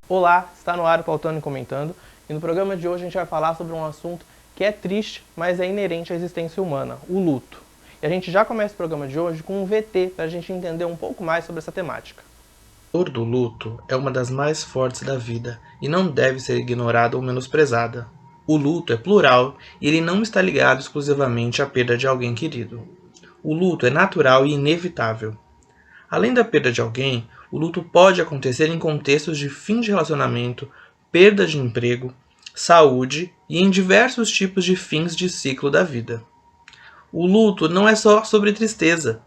Olá, está no ar o Pautando e Comentando, e no programa de hoje a gente vai falar sobre um assunto que é triste, mas é inerente à existência humana, o luto. E a gente já começa o programa de hoje com um VT para a gente entender um pouco mais sobre essa temática. A dor do luto é uma das mais fortes da vida e não deve ser ignorada ou menosprezada. O luto é plural e ele não está ligado exclusivamente à perda de alguém querido. O luto é natural e inevitável. Além da perda de alguém, o luto pode acontecer em contextos de fim de relacionamento, perda de emprego, saúde e em diversos tipos de fins de ciclo da vida. O luto não é só sobre tristeza,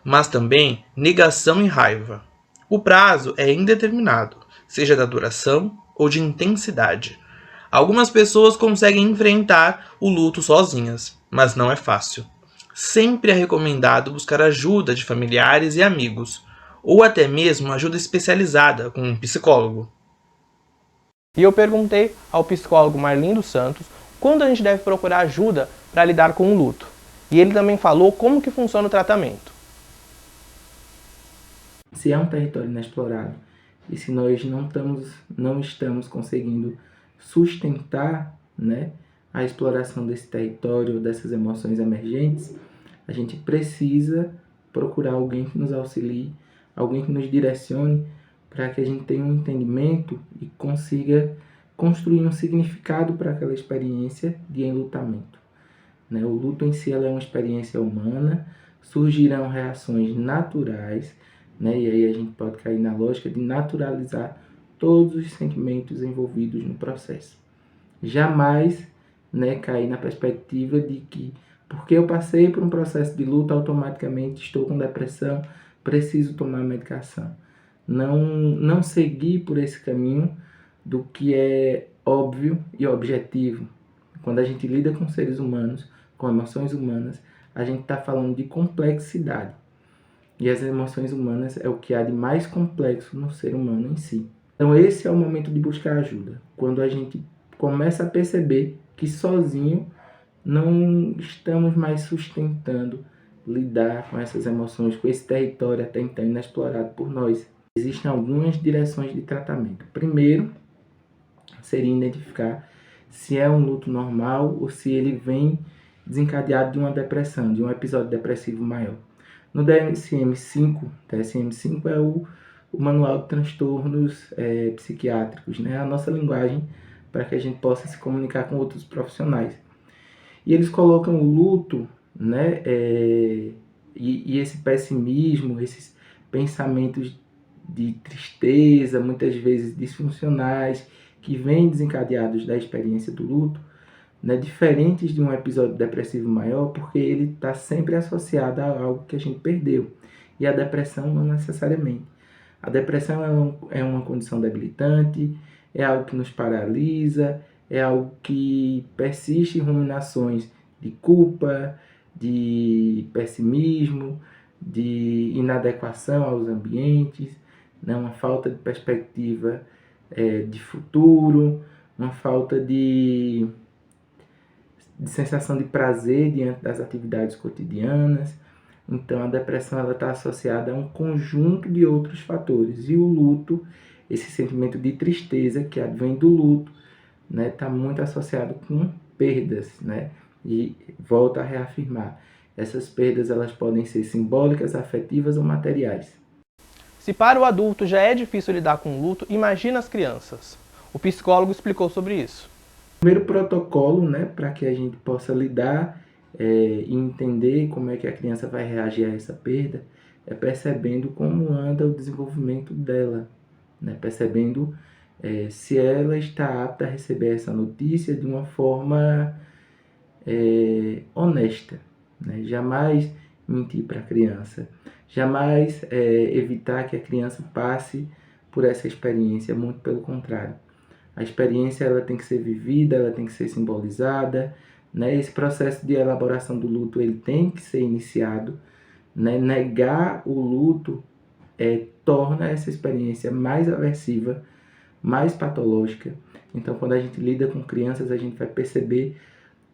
mas também negação e raiva. O prazo é indeterminado, seja da duração ou de intensidade. Algumas pessoas conseguem enfrentar o luto sozinhas, mas não é fácil. Sempre é recomendado buscar ajuda de familiares e amigos, ou até mesmo ajuda especializada com um psicólogo. E eu perguntei ao psicólogo Marlindo Santos quando a gente deve procurar ajuda para lidar com o luto. E ele também falou como que funciona o tratamento. Se é um território inexplorado e se nós não estamos conseguindo sustentar, né, a exploração desse território, dessas emoções emergentes, a gente precisa procurar alguém que nos auxilie, alguém que nos direcione para que a gente tenha um entendimento e consiga construir um significado para aquela experiência de enlutamento. Né? O luto em si é uma experiência humana, surgirão reações naturais, né? E aí a gente pode cair na lógica de naturalizar todos os sentimentos envolvidos no processo. Jamais, né, cair na perspectiva de que porque eu passei por um processo de luto, automaticamente estou com depressão, preciso tomar medicação. Não seguir por esse caminho do que é óbvio e objetivo. Quando a gente lida com seres humanos, com emoções humanas, a gente está falando de complexidade. E as emoções humanas é o que há de mais complexo no ser humano em si. Então esse é o momento de buscar ajuda. Quando a gente começa a perceber que sozinho não estamos mais sustentando lidar com essas emoções, com esse território até então inexplorado por nós. Existem algumas direções de tratamento. Primeiro, seria identificar se é um luto normal ou se ele vem desencadeado de uma depressão, de um episódio depressivo maior. No DSM-5, DSM-5 é o Manual de Transtornos Psiquiátricos, né? A nossa linguagem para que a gente possa se comunicar com outros profissionais. E eles colocam o luto, né? E esse pessimismo, esses pensamentos de tristeza, muitas vezes disfuncionais, que vêm desencadeados da experiência do luto, né, diferentes de um episódio depressivo maior, porque ele está sempre associado a algo que a gente perdeu. E a depressão não necessariamente. A depressão é uma condição debilitante, é algo que nos paralisa, é algo que persiste em ruminações de culpa, de pessimismo, de inadequação aos ambientes, né, uma falta de perspectiva de futuro, uma falta de sensação de prazer diante das atividades cotidianas. Então a depressão está associada a um conjunto de outros fatores. E o luto, esse sentimento de tristeza que advém do luto, né, está muito associado com perdas, né? E volta a reafirmar, essas perdas elas podem ser simbólicas, afetivas ou materiais. Se para o adulto já é difícil lidar com o luto, imagina as crianças. O psicólogo explicou sobre isso. O primeiro protocolo, né, para que a gente possa lidar e entender como é que a criança vai reagir a essa perda, é percebendo como anda o desenvolvimento dela, né, percebendo se ela está apta a receber essa notícia de uma forma honesta, né? Jamais mentir para a criança, jamais evitar que a criança passe por essa experiência, muito pelo contrário. A experiência ela tem que ser vivida, ela tem que ser simbolizada, né? Esse processo de elaboração do luto ele tem que ser iniciado, né? Negar o luto torna essa experiência mais aversiva, mais patológica. Então, quando a gente lida com crianças, a gente vai perceber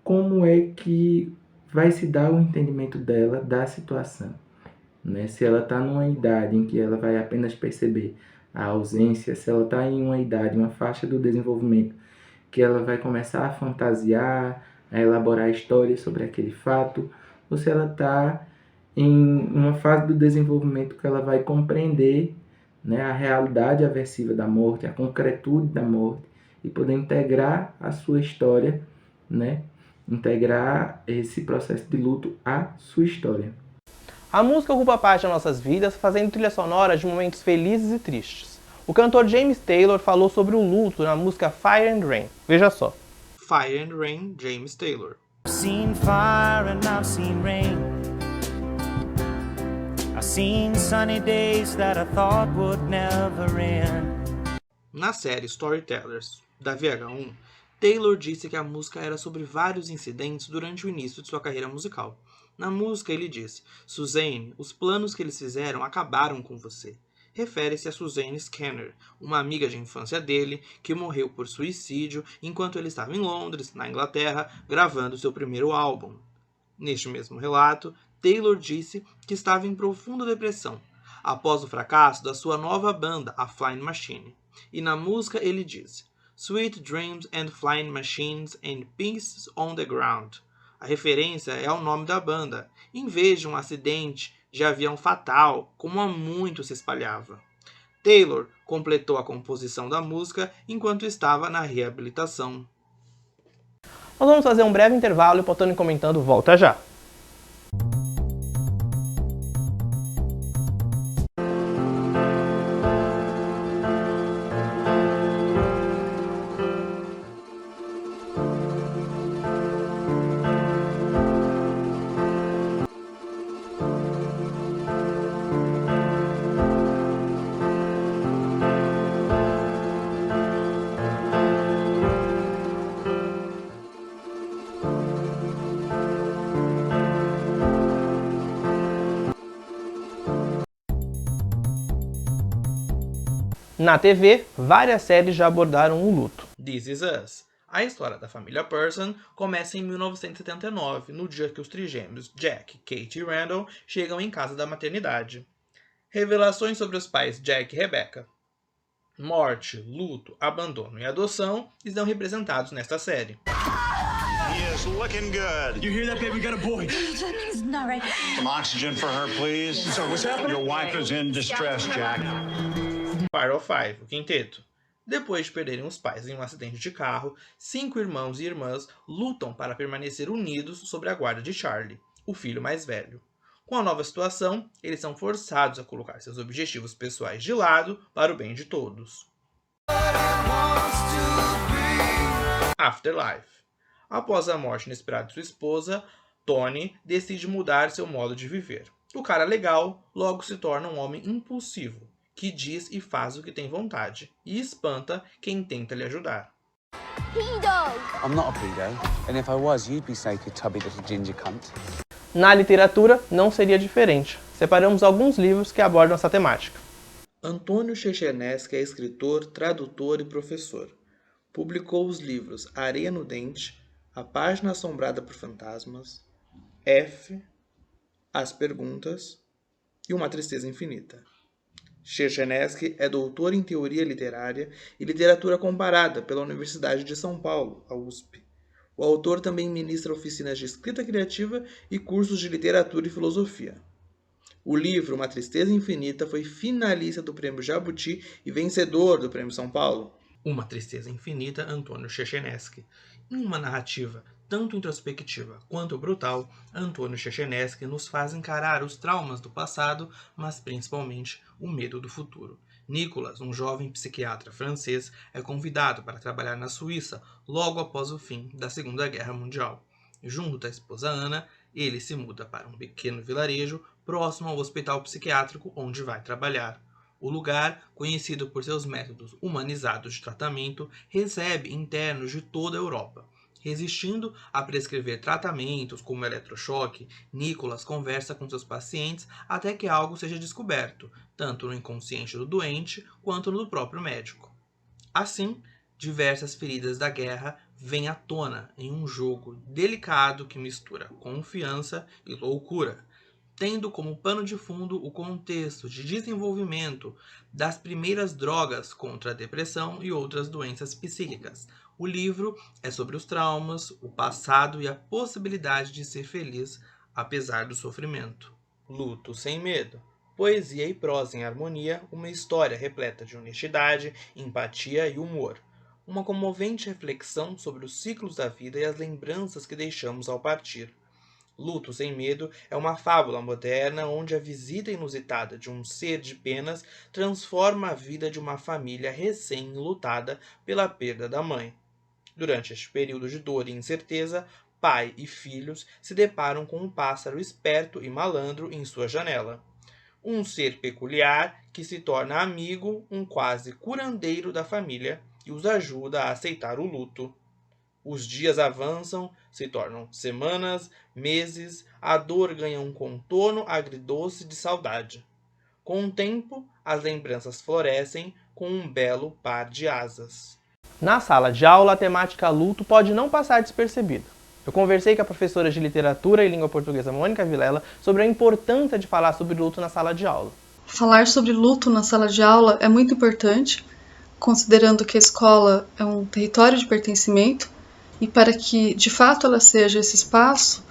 como é que vai se dar o entendimento dela da situação. Né? Se ela está numa idade em que ela vai apenas perceber a ausência, se ela está em uma idade, uma faixa do desenvolvimento, que ela vai começar a fantasiar, a elaborar histórias sobre aquele fato, ou se ela está em uma fase do desenvolvimento que ela vai compreender, né, a realidade aversiva da morte, a concretude da morte, e poder integrar a sua história, né, integrar esse processo de luto à sua história. A música ocupa parte das nossas vidas, fazendo trilha sonora de momentos felizes e tristes. O cantor James Taylor falou sobre o luto na música Fire and Rain. Veja só. Fire and Rain, James Taylor. I've seen fire and I've seen rain. I've seen sunny days that I thought would never end. Na série Storytellers, da VH1, Taylor disse que a música era sobre vários incidentes durante o início de sua carreira musical. Na música ele diz: Suzanne, os planos que eles fizeram acabaram com você. Refere-se a Suzanne Scanner, uma amiga de infância dele, que morreu por suicídio enquanto ele estava em Londres, na Inglaterra, gravando seu primeiro álbum. Neste mesmo relato, Taylor disse que estava em profunda depressão, após o fracasso da sua nova banda, a Flying Machine. E na música ele diz: Sweet Dreams and Flying Machines and Pieces on the Ground. A referência é ao nome da banda, em vez de um acidente de avião fatal, como há muito se espalhava. Taylor completou a composição da música enquanto estava na reabilitação. Nós vamos fazer um breve intervalo e o Potônio Comentando volta já. Na TV, várias séries já abordaram o luto. This Is Us. A história da família Person começa em 1979, no dia que os trigêmeos Jack, Kate e Randall chegam em casa da maternidade. Revelações sobre os pais Jack e Rebecca. Morte, luto, abandono e adoção estão representados nesta série. He is looking good. You hear that, baby? We got a boy. He's not right. Some oxygen for her, please. So what's happening? Your wife is in distress, Jack. Par of Five, o quinteto. Depois de perderem os pais em um acidente de carro, 5 irmãos e irmãs lutam para permanecer unidos sob a guarda de Charlie, o filho mais velho. Com a nova situação, eles são forçados a colocar seus objetivos pessoais de lado para o bem de todos. Afterlife. Após a morte inesperada de sua esposa, Tony decide mudar seu modo de viver. O cara legal logo se torna um homem impulsivo, que diz e faz o que tem vontade, e espanta quem tenta lhe ajudar. I'm not a pedo, and if I was, you'd be safe, you tubby little ginger cunt. Na literatura, não seria diferente. Separamos alguns livros que abordam essa temática. Antônio Chechenesky é escritor, tradutor e professor. Publicou os livros Areia no Dente, A Página Assombrada por Fantasmas, F, As Perguntas e Uma Tristeza Infinita. Chechenesky é doutor em Teoria Literária e Literatura Comparada pela Universidade de São Paulo, a USP. O autor também ministra oficinas de escrita criativa e cursos de literatura e filosofia. O livro Uma Tristeza Infinita foi finalista do Prêmio Jabuti e vencedor do Prêmio São Paulo. Uma Tristeza Infinita, Antônio Chechenesky. Em uma narrativa tanto introspectiva quanto brutal, Antônio Chechenesky nos faz encarar os traumas do passado, mas principalmente o medo do futuro. Nicolas, um jovem psiquiatra francês, é convidado para trabalhar na Suíça logo após o fim da Segunda Guerra Mundial. Junto da esposa Ana, ele se muda para um pequeno vilarejo próximo ao hospital psiquiátrico onde vai trabalhar. O lugar, conhecido por seus métodos humanizados de tratamento, recebe internos de toda a Europa. Resistindo a prescrever tratamentos como eletrochoque, Nicolas conversa com seus pacientes até que algo seja descoberto, tanto no inconsciente do doente quanto no do próprio médico. Assim, diversas feridas da guerra vêm à tona em um jogo delicado que mistura confiança e loucura. tendo como pano de fundo o contexto de desenvolvimento das primeiras drogas contra a depressão e outras doenças psíquicas. O livro é sobre os traumas, o passado e a possibilidade de ser feliz apesar do sofrimento. Luto sem medo. Poesia e prosa em harmonia, uma história repleta de honestidade, empatia e humor. Uma comovente reflexão sobre os ciclos da vida e as lembranças que deixamos ao partir. Luto sem medo é uma fábula moderna onde a visita inusitada de um ser de penas transforma a vida de uma família recém-enlutada pela perda da mãe. Durante este período de dor e incerteza, pai e filhos se deparam com um pássaro esperto e malandro em sua janela. Um ser peculiar que se torna amigo, um quase curandeiro da família e os ajuda a aceitar o luto. Os dias avançam, se tornam semanas, meses, a dor ganha um contorno agridoce de saudade. Com o tempo, as lembranças florescem com um belo par de asas. Na sala de aula, a temática luto pode não passar despercebida. Eu conversei com a professora de Literatura e Língua Portuguesa, Mônica Vilela, sobre a importância de falar sobre luto na sala de aula. Falar sobre luto na sala de aula é muito importante, considerando que a escola é um território de pertencimento, e para que, de fato, ela seja esse espaço,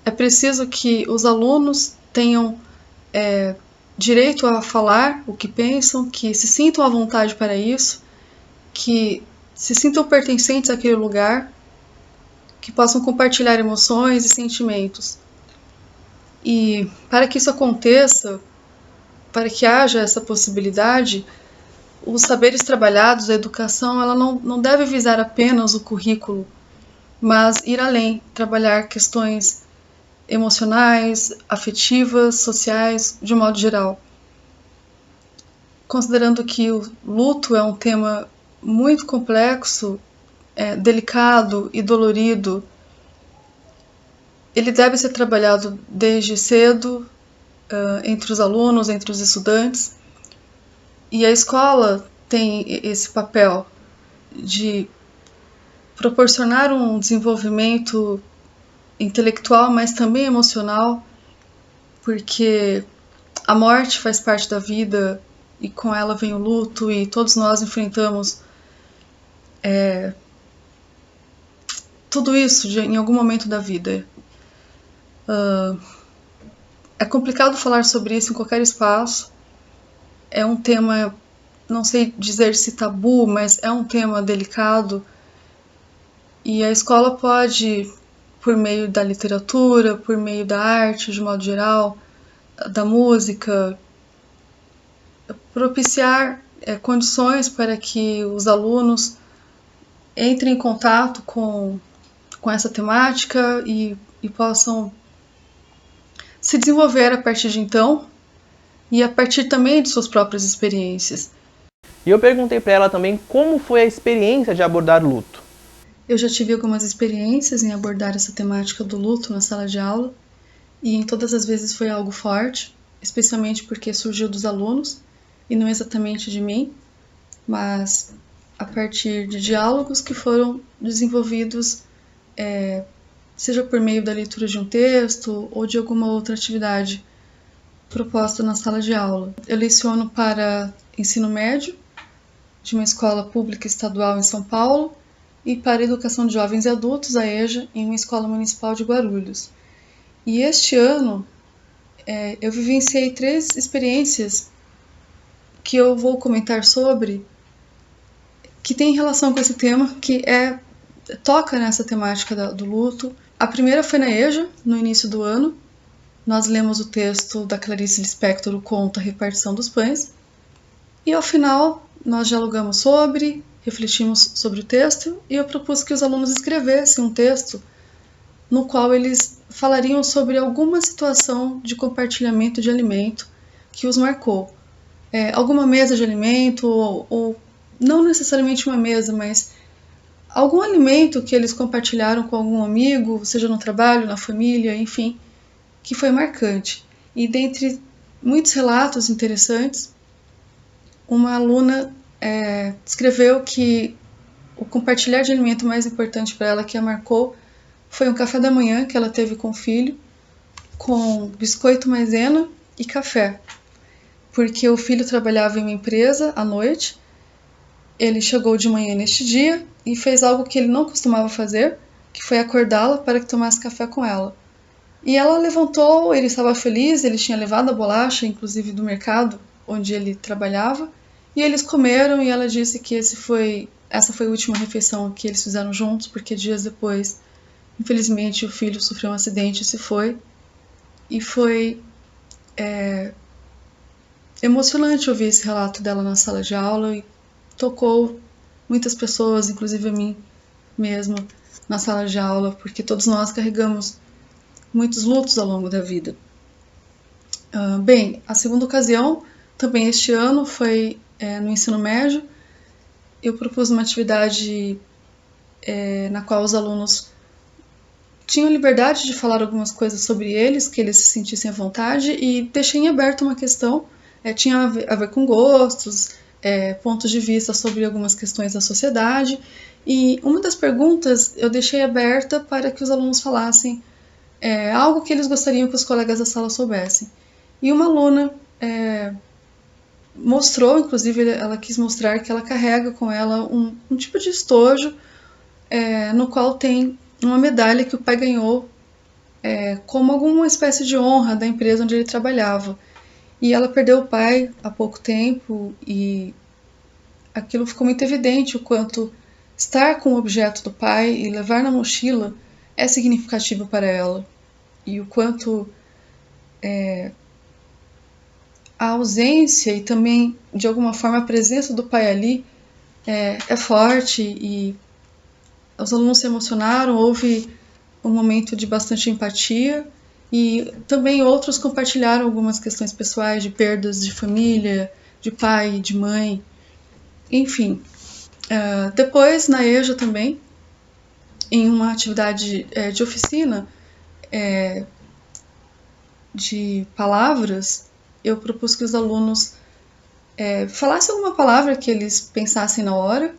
é preciso que os alunos tenham direito a falar o que pensam, que se sintam à vontade para isso, que se sintam pertencentes àquele lugar, que possam compartilhar emoções e sentimentos. E para que isso aconteça, para que haja essa possibilidade, os saberes trabalhados, a educação, ela não deve visar apenas o currículo, mas ir além, trabalhar questões emocionais, afetivas, sociais, de um modo geral. Considerando que o luto é um tema muito complexo, delicado e dolorido, ele deve ser trabalhado desde cedo, entre os alunos, entre os estudantes, e a escola tem esse papel de proporcionar um desenvolvimento intelectual, mas também emocional, porque a morte faz parte da vida e com ela vem o luto, e todos nós enfrentamos tudo isso em algum momento da vida. É complicado falar sobre isso em qualquer espaço. É um tema, não sei dizer se tabu, mas é um tema delicado. E a escola pode, por meio da literatura, por meio da arte, de modo geral, da música, propiciar condições para que os alunos entrem em contato com essa temática e possam se desenvolver a partir de então e a partir também de suas próprias experiências. E eu perguntei para ela também como foi a experiência de abordar o luto. Eu já tive algumas experiências em abordar essa temática do luto na sala de aula, e em todas as vezes foi algo forte, especialmente porque surgiu dos alunos e não exatamente de mim, mas a partir de diálogos que foram desenvolvidos, seja por meio da leitura de um texto ou de alguma outra atividade proposta na sala de aula. Eu leciono para ensino médio, de uma escola pública estadual em São Paulo, e para Educação de Jovens e Adultos, a EJA, em uma escola municipal de Guarulhos. E este ano eu vivenciei 3 experiências que eu vou comentar sobre, que tem relação com esse tema, que toca nessa temática do luto. A primeira foi na EJA, no início do ano. Nós lemos o texto da Clarice Lispector, o conto A Repartição dos Pães, e ao final nós dialogamos refletimos sobre o texto, e eu propus que os alunos escrevessem um texto no qual eles falariam sobre alguma situação de compartilhamento de alimento que os marcou. Alguma mesa de alimento, ou não necessariamente uma mesa, mas algum alimento que eles compartilharam com algum amigo, seja no trabalho, na família, enfim, que foi marcante. E dentre muitos relatos interessantes, uma aluna escreveu que o compartilhar de alimento mais importante para ela, que a marcou, foi um café da manhã que ela teve com o filho, com biscoito maisena e café, porque o filho trabalhava em uma empresa à noite. Ele chegou de manhã neste dia e fez algo que ele não costumava fazer, que foi acordá-la para que tomasse café com ela. E ela levantou, ele estava feliz, ele tinha levado a bolacha, inclusive do mercado onde ele trabalhava, e eles comeram, e ela disse que essa foi a última refeição que eles fizeram juntos, porque dias depois, infelizmente, o filho sofreu um acidente e se foi. E foi emocionante ouvir esse relato dela na sala de aula, e tocou muitas pessoas, inclusive a mim mesma, na sala de aula, porque todos nós carregamos muitos lutos ao longo da vida. Bem, a segunda ocasião, também este ano, foi no ensino médio. Eu propus uma atividade na qual os alunos tinham liberdade de falar algumas coisas sobre eles, que eles se sentissem à vontade, e deixei em aberto uma questão, tinha a ver com gostos, pontos de vista sobre algumas questões da sociedade, e uma das perguntas eu deixei aberta para que os alunos falassem algo que eles gostariam que os colegas da sala soubessem. E uma aluna mostrou, inclusive ela quis mostrar que ela carrega com ela um tipo de estojo no qual tem uma medalha que o pai ganhou como alguma espécie de honra da empresa onde ele trabalhava. E ela perdeu o pai há pouco tempo, e aquilo ficou muito evidente, o quanto estar com o objeto do pai e levar na mochila é significativo para ela, e o quanto a ausência e também, de alguma forma, a presença do pai ali é forte, e os alunos se emocionaram, houve um momento de bastante empatia, e também outros compartilharam algumas questões pessoais de perdas de família, de pai, de mãe, enfim. Depois, na EJA também, em uma atividade de oficina de palavras, eu propus que os alunos falassem alguma palavra que eles pensassem na hora,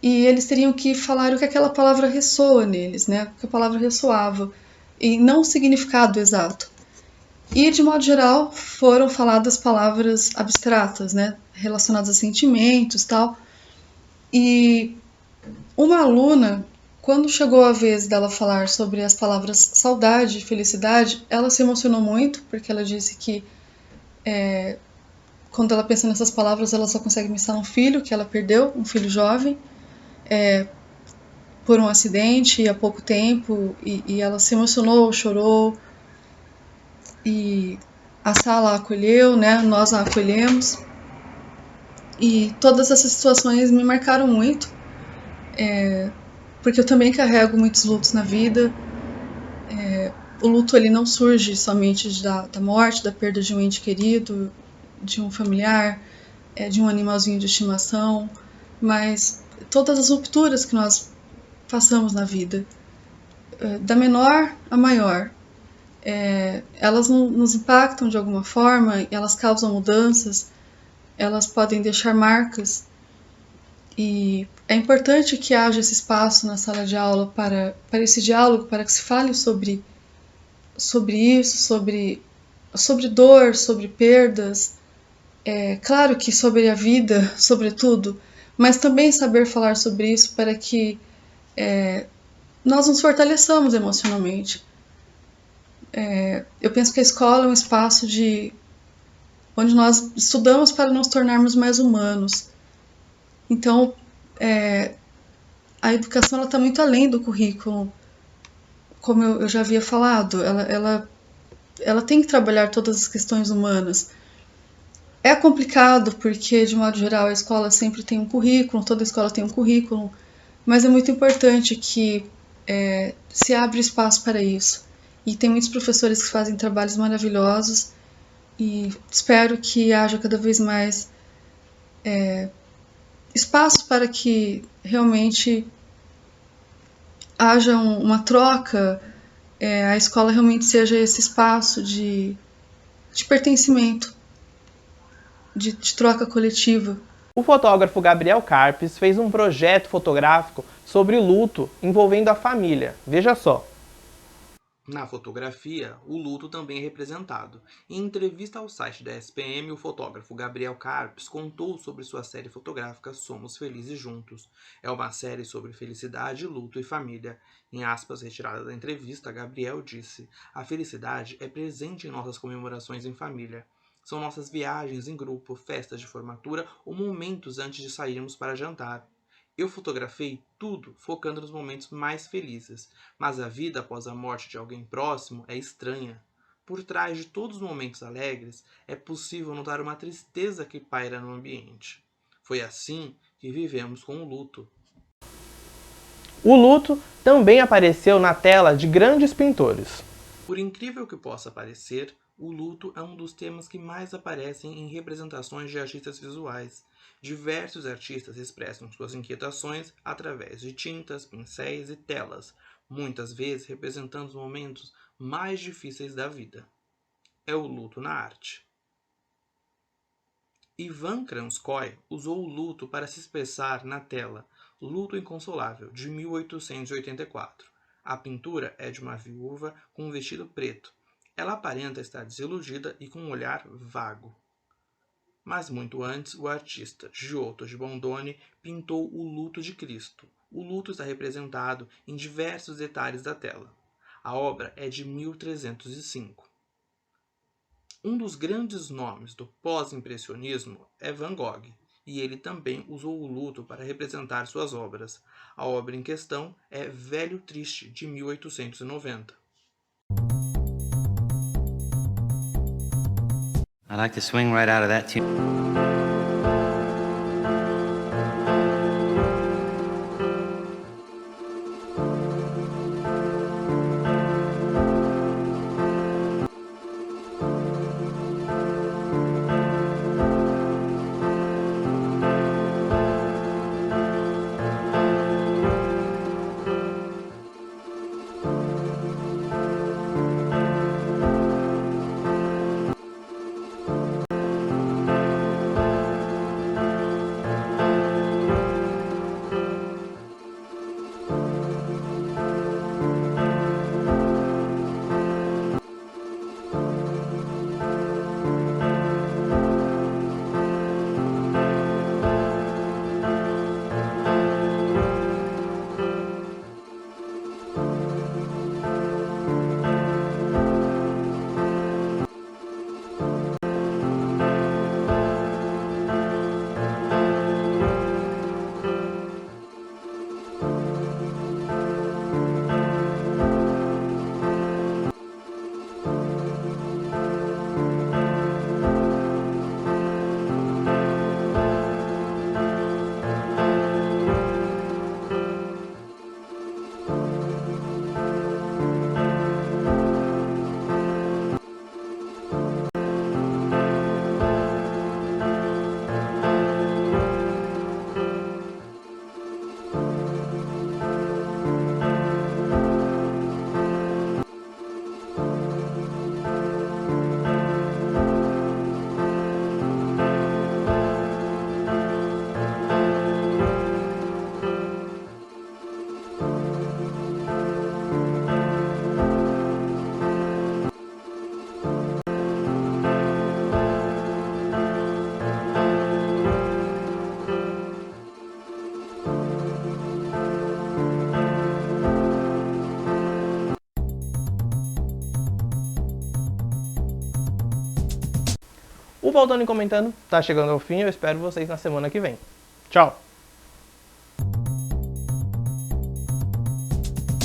e eles teriam que falar o que aquela palavra ressoa neles, né? O que a palavra ressoava, e não o significado exato. E, de modo geral, foram faladas palavras abstratas, né? Relacionadas a sentimentos e tal. E uma aluna, quando chegou a vez dela falar sobre as palavras saudade e felicidade, ela se emocionou muito, porque ela disse que quando ela pensa nessas palavras, ela só consegue pensar num filho que ela perdeu, um filho jovem, por um acidente há pouco tempo, e ela se emocionou, chorou, e a sala a acolheu, né? Nós a acolhemos, e todas essas situações me marcaram muito, porque eu também carrego muitos lutos na vida. O luto ele não surge somente da morte, da perda de um ente querido, de um familiar, de um animalzinho de estimação, mas todas as rupturas que nós passamos na vida, da menor a maior, elas nos impactam de alguma forma, elas causam mudanças, elas podem deixar marcas, e é importante que haja esse espaço na sala de aula para esse diálogo, para que se fale sobre isso, sobre dor, sobre perdas, claro que sobre a vida, sobretudo, mas também saber falar sobre isso para que nós nos fortaleçamos emocionalmente. Eu penso que a escola é um espaço onde nós estudamos para nos tornarmos mais humanos. Então, a educação está muito além do currículo, como eu já havia falado. Ela tem que trabalhar todas as questões humanas. É complicado porque, de modo geral, a escola sempre tem um currículo, toda escola tem um currículo, mas é muito importante que se abra espaço para isso. E tem muitos professores que fazem trabalhos maravilhosos, e espero que haja cada vez mais espaço para que realmente haja uma troca, a escola realmente seja esse espaço de pertencimento, de troca coletiva. O fotógrafo Gabriel Carpes fez um projeto fotográfico sobre o luto envolvendo a família. Veja só. Na fotografia, o luto também é representado. Em entrevista ao site da SPM, o fotógrafo Gabriel Carpes contou sobre sua série fotográfica Somos Felizes Juntos. É uma série sobre felicidade, luto e família. Em aspas retiradas da entrevista, Gabriel disse: "A felicidade é presente em nossas comemorações em família. São nossas viagens em grupo, festas de formatura ou momentos antes de sairmos para jantar. Eu fotografei tudo focando nos momentos mais felizes, mas a vida após a morte de alguém próximo é estranha. Por trás de todos os momentos alegres, é possível notar uma tristeza que paira no ambiente. Foi assim que vivemos com o luto." O luto também apareceu na tela de grandes pintores. Por incrível que possa parecer, o luto é um dos temas que mais aparecem em representações de artistas visuais. Diversos artistas expressam suas inquietações através de tintas, pincéis e telas, muitas vezes representando os momentos mais difíceis da vida. É o luto na arte. Ivan Kranskoy usou o luto para se expressar na tela Luto Inconsolável, de 1884. A pintura é de uma viúva com um vestido preto. Ela aparenta estar desiludida e com um olhar vago. Mas muito antes, o artista Giotto de Bondone pintou o luto de Cristo. O luto está representado em diversos detalhes da tela. A obra é de 1305. Um dos grandes nomes do pós-impressionismo é Van Gogh, e ele também usou o luto para representar suas obras. A obra em questão é Velho Triste, de 1890. I like to swing right out of that tune. O Voltando e Comentando tá chegando ao fim, eu espero vocês na semana que vem. Tchau!